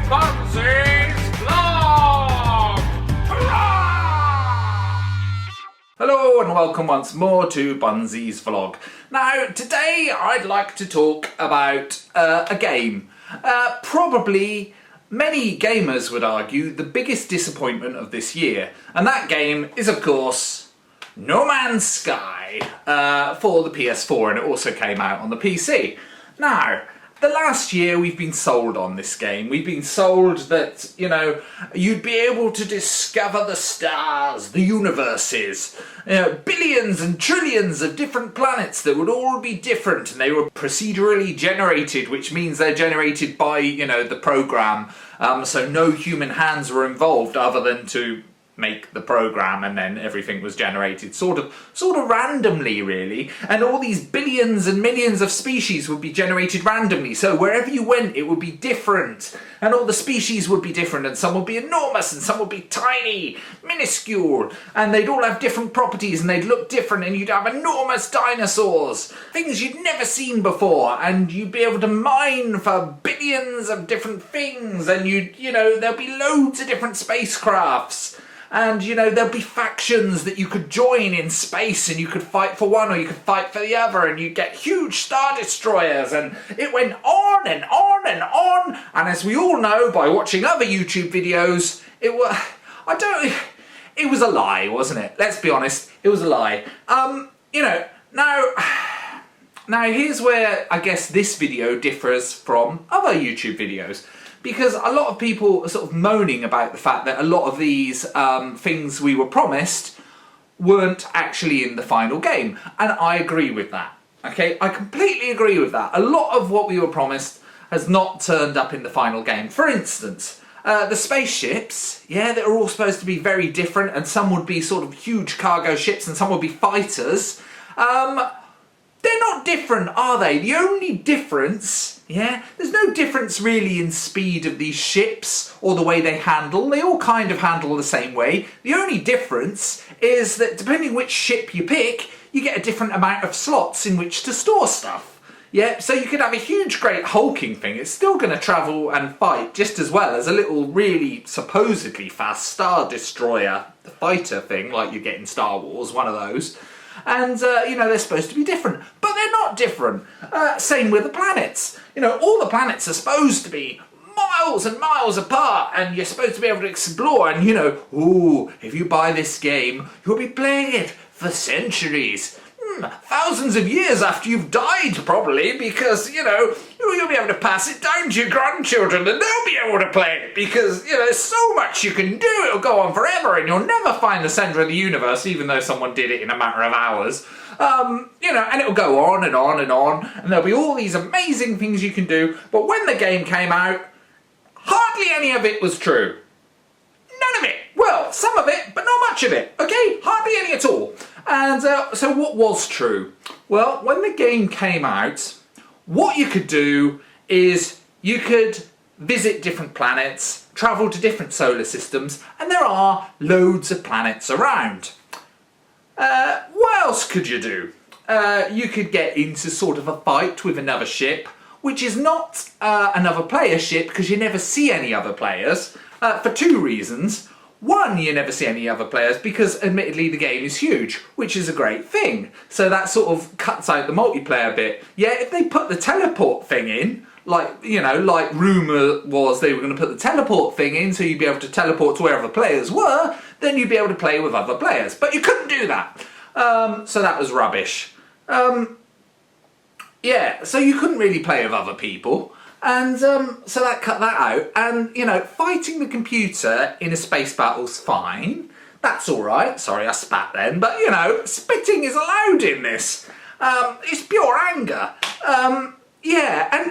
Bunzy's vlog! Hurrah! Hello and welcome once more to Bunzy's vlog. Now today I'd like to talk about a game. Probably many gamers would argue the biggest disappointment of this year, and that game is of course No Man's Sky for the PS4, and it also came out on the PC. Now, the last year we've been sold on this game. We've been sold that, you know, you'd be able to discover the stars, the universes, billions and trillions of different planets that would all be different, and they were procedurally generated, which means they're generated by, you know, the program. So no human hands were involved other than to make the program, and then everything was generated sort of randomly, really, and all these billions and millions of species would be generated randomly, so wherever you went it would be different, and all the species would be different, and some would be enormous and some would be tiny, minuscule, and they'd all have different properties and they'd look different, and you'd have enormous dinosaurs, things you'd never seen before, and you'd be able to mine for billions of different things, and there'll be loads of different spacecrafts. And, you know, there'll be factions that you could join in space, and you could fight for one or you could fight for the other, and you'd get huge star destroyers, and it went on and on and on. And as we all know by watching other YouTube videos, it was a lie, wasn't it? Let's be honest, it was a lie. Now here's where I guess this video differs from other YouTube videos. Because a lot of people are sort of moaning about the fact that a lot of these things we were promised weren't actually in the final game. And I agree with that. Okay, I completely agree with that. A lot of what we were promised has not turned up in the final game. For instance, the spaceships, yeah, that are all supposed to be very different, and some would be sort of huge cargo ships and some would be fighters. They're not different, are they? The only difference, there's no difference really in speed of these ships or the way they handle. They all kind of handle the same way. The only difference is that depending which ship you pick, you get a different amount of slots in which to store stuff. Yeah, so you could have a huge, great hulking thing. It's still going to travel and fight just as well as a little really supposedly fast Star Destroyer fighter thing like you get in Star Wars, one of those. And, they're supposed to be different, but they're not different. Same with the planets. All the planets are supposed to be miles and miles apart, and you're supposed to be able to explore, and, if you buy this game, you'll be playing it for centuries. Thousands of years after you've died, probably, because, you'll be able to pass it down to your grandchildren and they'll be able to play it because, there's so much you can do. It'll go on forever and you'll never find the centre of the universe, even though someone did it in a matter of hours. And it'll go on and on and on, and there'll be all these amazing things you can do, but when the game came out, hardly any of it was true. None of it. Well, some of it, but not much of it. Okay? Hardly any at all. And so what was true? Well, when the game came out, what you could do is you could visit different planets, travel to different solar systems, and there are loads of planets around. What else could you do? You could get into sort of a fight with another ship, which is not another player ship because you never see any other players, for two reasons. One, you never see any other players because admittedly the game is huge, which is a great thing. So that sort of cuts out the multiplayer bit. Yeah, if they put the teleport thing in, like rumour was they were going to put the teleport thing in so you'd be able to teleport to wherever the players were, then you'd be able to play with other players. But you couldn't do that. So that was rubbish. So you couldn't really play with other people. And so that cut that out, and fighting the computer in a space battle's fine. That's alright, sorry I spat then, but spitting is allowed in this. It's pure anger. And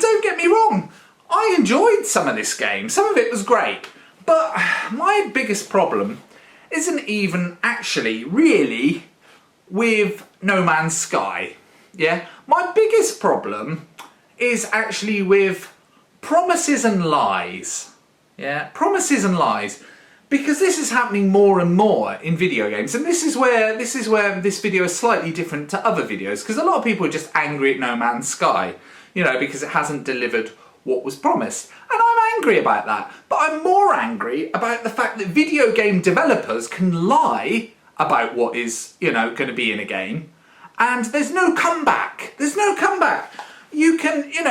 don't get me wrong, I enjoyed some of this game, some of it was great, but my biggest problem isn't even actually really with No Man's Sky. Yeah, my biggest problem is actually with promises and lies. Yeah, promises and lies. Because this is happening more and more in video games, and this is where this video is slightly different to other videos, because a lot of people are just angry at No Man's Sky, because it hasn't delivered what was promised. And I'm angry about that. But I'm more angry about the fact that video game developers can lie about what is, going to be in a game. And there's no comeback. There's no comeback. You can, in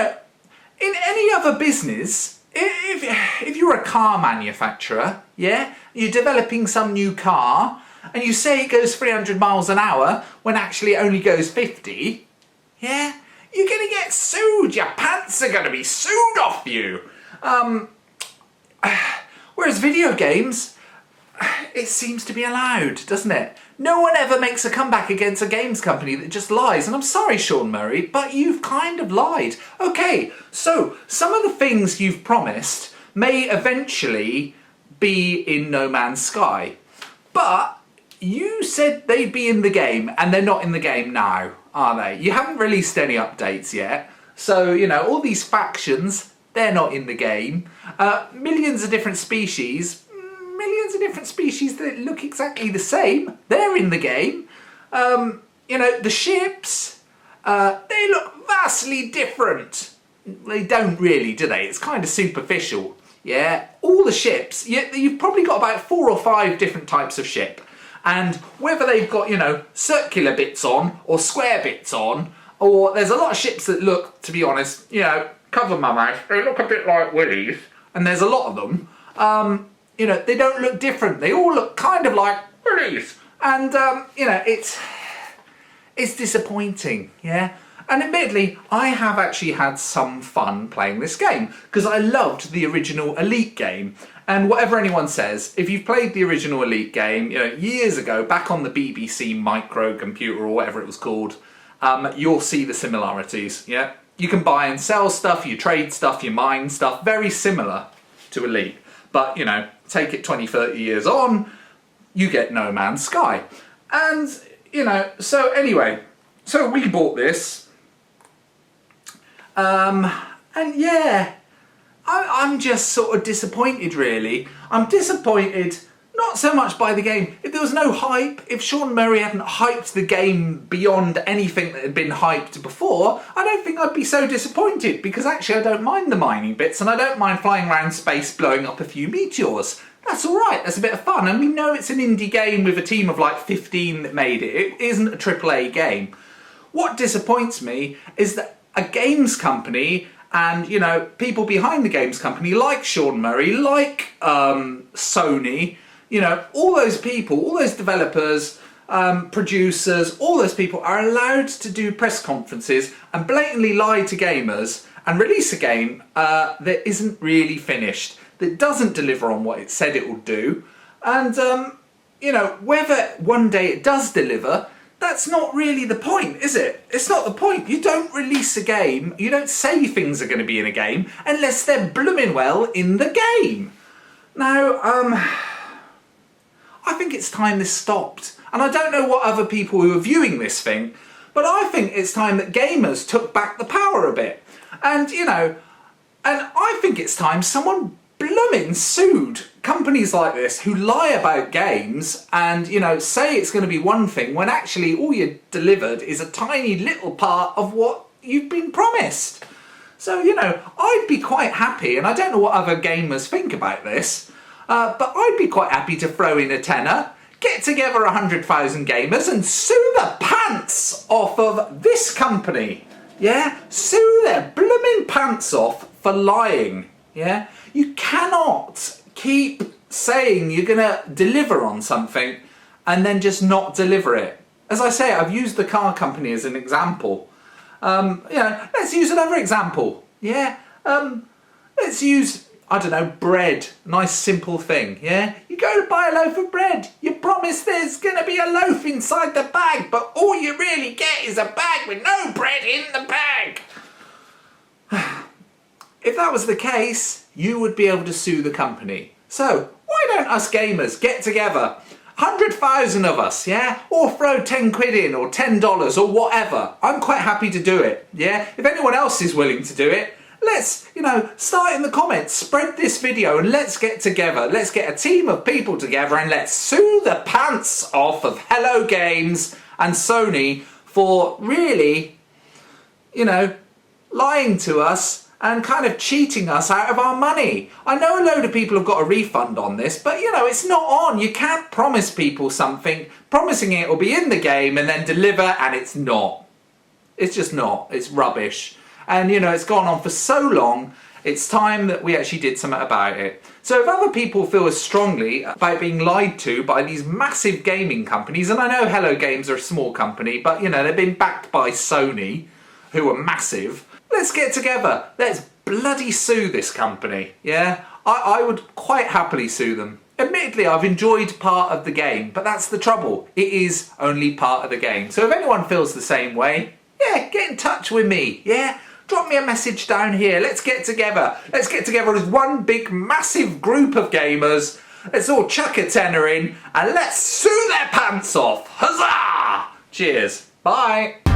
any other business, if you're a car manufacturer, yeah, you're developing some new car, and you say it goes 300 miles an hour when actually it only goes 50, yeah, you're going to get sued. Your pants are going to be sued off you. Whereas video games, it seems to be allowed, doesn't it? No one ever makes a comeback against a games company that just lies. And I'm sorry, Sean Murray, but you've kind of lied. Okay, so some of the things you've promised may eventually be in No Man's Sky. But you said they'd be in the game, and they're not in the game now, are they? You haven't released any updates yet. So, all these factions, they're not in the game. Millions of different species that look exactly the same, they're in the game. The ships, they look vastly different. They don't really, do they? It's kind of superficial. Yeah, all the ships, you've probably got about 4 or 5 different types of ship. And whether they've got, circular bits on or square bits on, or there's a lot of ships that look, to be honest, cover my mouth, they look a bit like willies, and there's a lot of them. They don't look different. They all look kind of like willies. And, it's disappointing, yeah? And admittedly, I have actually had some fun playing this game because I loved the original Elite game. And whatever anyone says, if you've played the original Elite game, years ago, back on the BBC microcomputer or whatever it was called, you'll see the similarities, yeah? You can buy and sell stuff, you trade stuff, you mine stuff, very similar to Elite. But, take it 20, 30 years on, you get No Man's Sky. And, so anyway, so we bought this. And yeah, I'm just sort of disappointed, really. I'm disappointed not so much by the game. If there was no hype, if Sean Murray hadn't hyped the game beyond anything that had been hyped before, I don't think I'd be so disappointed, because actually I don't mind the mining bits and I don't mind flying around space blowing up a few meteors. That's alright, that's a bit of fun, and we know it's an indie game with a team of like 15 that made it. It isn't a AAA game. What disappoints me is that a games company and, people behind the games company like Sean Murray, like Sony, all those people, all those developers, producers, all those people are allowed to do press conferences and blatantly lie to gamers and release a game that isn't really finished, that doesn't deliver on what it said it will do. And, whether one day it does deliver, that's not really the point, is it? It's not the point. You don't release a game, you don't say things are going to be in a game unless they're blooming well in the game. Now, I think it's time this stopped. And I don't know what other people who are viewing this think, but I think it's time that gamers took back the power a bit. And, and I think it's time someone blooming sued companies like this who lie about games and, say it's going to be one thing when actually all you delivered is a tiny little part of what you've been promised. So, I'd be quite happy, and I don't know what other gamers think about this, but I'd be quite happy to throw in a tenner, get together 100,000 gamers and sue the pants off of this company. Yeah? Sue their blooming pants off for lying. Yeah? You cannot keep saying you're going to deliver on something and then just not deliver it. As I say, I've used the car company as an example. Let's use another example. Yeah? Let's use, I don't know, bread. Nice simple thing, yeah? You go to buy a loaf of bread. You promise there's going to be a loaf inside the bag, but all you really get is a bag with no bread in the bag. If that was the case, you would be able to sue the company. So, why don't us gamers get together, 100,000 of us, yeah? Or throw 10 quid in, or $10, or whatever. I'm quite happy to do it, yeah? If anyone else is willing to do it, let's, start in the comments, spread this video, and let's get together. Let's get a team of people together, and let's sue the pants off of Hello Games and Sony for really, lying to us and kind of cheating us out of our money. I know a load of people have got a refund on this, but you know, it's not on. You can't promise people something, promising it will be in the game and then deliver, and it's not. It's just not. It's rubbish. And you know, it's gone on for so long, it's time that we actually did something about it. So if other people feel as strongly about being lied to by these massive gaming companies, and I know Hello Games are a small company, but you know, they've been backed by Sony, who are massive. Let's get together. Let's bloody sue this company. Yeah, I would quite happily sue them. Admittedly, I've enjoyed part of the game, but that's the trouble. It is only part of the game. So if anyone feels the same way, yeah, get in touch with me. Yeah, drop me a message down here. Let's get together. Let's get together as one big massive group of gamers. Let's all chuck a tenner in and let's sue their pants off. Huzzah! Cheers. Bye.